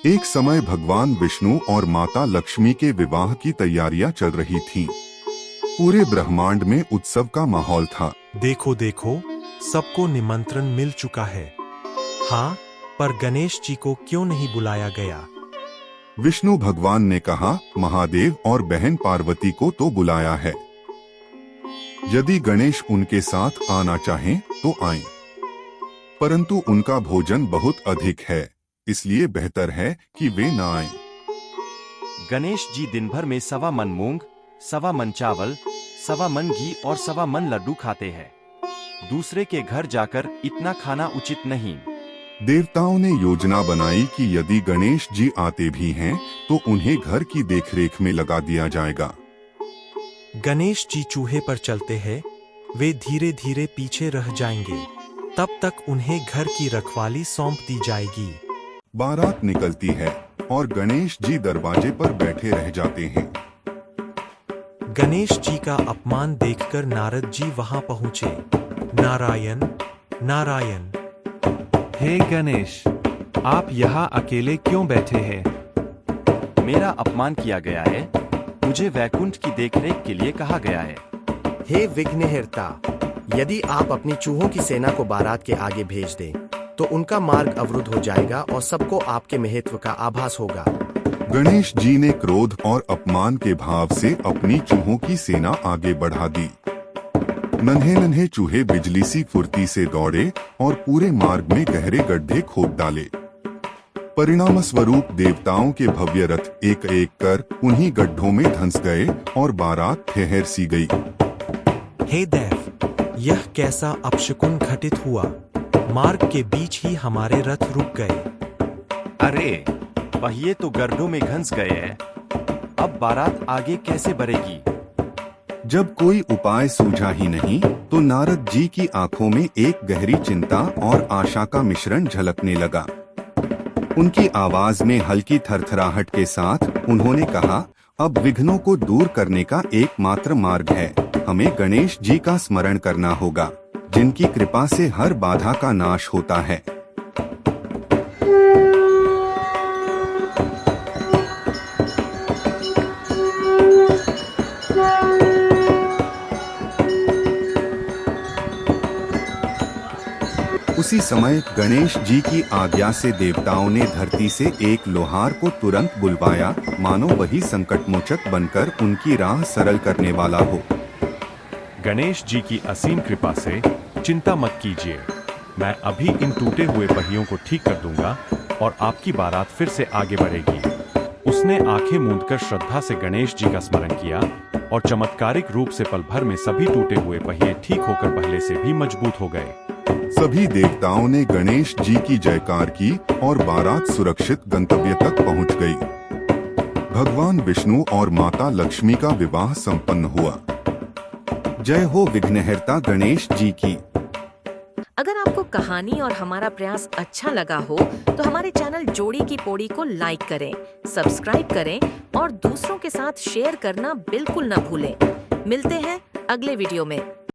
एक समय भगवान विष्णु और माता लक्ष्मी के विवाह की तैयारियां चल रही थीं। पूरे ब्रह्मांड में उत्सव का माहौल था। देखो देखो, सबको निमंत्रण मिल चुका है। हाँ, पर गणेश जी को क्यों नहीं बुलाया गया? विष्णु भगवान ने कहा, महादेव और बहन पार्वती को तो बुलाया है। यदि गणेश उनके साथ आना चाहें तो आएं। परंतु उनका भोजन बहुत अधिक है, इसलिए बेहतर है कि वे न आएं। गणेश जी दिन भर में 1.25 मन मूंग, 1.25 मन चावल, 1.25 मन घी और 1.25 मन लड्डू खाते हैं। दूसरे के घर जाकर इतना खाना उचित नहीं। देवताओं ने योजना बनाई कि यदि गणेश जी आते भी हैं तो उन्हें घर की देखरेख में लगा दिया जाएगा। गणेश जी चूहे पर चलते हैं, वे धीरे धीरे पीछे रह जाएंगे। तब तक उन्हें घर की रखवाली सौंप दी जाएगी। बारात निकलती है और गणेश जी दरवाजे पर बैठे रह जाते हैं। गणेश जी का अपमान देखकर नारद जी वहां पहुंचे। नारायण नारायण। हे गणेश, आप यहाँ अकेले क्यों बैठे हैं? मेरा अपमान किया गया है, मुझे वैकुंठ की देखरेख के लिए कहा गया है। हे विघ्नहर्ता, यदि आप अपनी चूहों की सेना को बारात के आगे भेज दें, तो उनका मार्ग अवरुद्ध हो जाएगा और सबको आपके महत्व का आभास होगा। गणेश जी ने क्रोध और अपमान के भाव से अपनी चूहों की सेना आगे बढ़ा दी। नन्हे नन्हे चूहे बिजली सी फुर्ती से दौड़े और पूरे मार्ग में गहरे गड्ढे खोद डाले। परिणाम स्वरूप देवताओं के भव्य रथ एक एक कर उन्हीं गड्ढों में धंस गए और बारात ठहर सी गई। हे देव, यह कैसा अपशकुन घटित हुआ? मार्ग के बीच ही हमारे रथ रुक गए। अरे, पहिए तो गड्ढों में घंस गए हैं, अब बारात आगे कैसे बढ़ेगी? जब कोई उपाय सूझा ही नहीं तो नारद जी की आंखों में एक गहरी चिंता और आशा का मिश्रण झलकने लगा। उनकी आवाज में हल्की थरथराहट के साथ उन्होंने कहा, अब विघ्नों को दूर करने का एकमात्र मार्ग है। हमें गणेश जी का स्मरण करना होगा, जिनकी कृपा से हर बाधा का नाश होता है। उसी समय गणेश जी की आज्ञा से देवताओं ने धरती से एक लोहार को तुरंत बुलवाया, मानो वही संकटमोचक बनकर उनकी राह सरल करने वाला हो। गणेश जी की असीम कृपा से चिंता मत कीजिए, मैं अभी इन टूटे हुए पहियों को ठीक कर दूंगा और आपकी बारात फिर से आगे बढ़ेगी। उसने आंखें मूंदकर श्रद्धा से गणेश जी का स्मरण किया और चमत्कारिक रूप से पल भर में सभी टूटे हुए पहिए ठीक होकर पहले से भी मजबूत हो गए। सभी देवताओं ने गणेश जी की जयकार की और बारात सुरक्षित गंतव्य तक पहुंच गई। भगवान विष्णु और माता लक्ष्मी का विवाह संपन्न हुआ। जय हो विघ्नहर्ता गणेश जी की। अगर आपको कहानी और हमारा प्रयास अच्छा लगा हो तो हमारे चैनल जोड़ी की पौड़ी को लाइक करें, सब्सक्राइब करें और दूसरों के साथ शेयर करना बिल्कुल न भूलें। मिलते हैं अगले वीडियो में।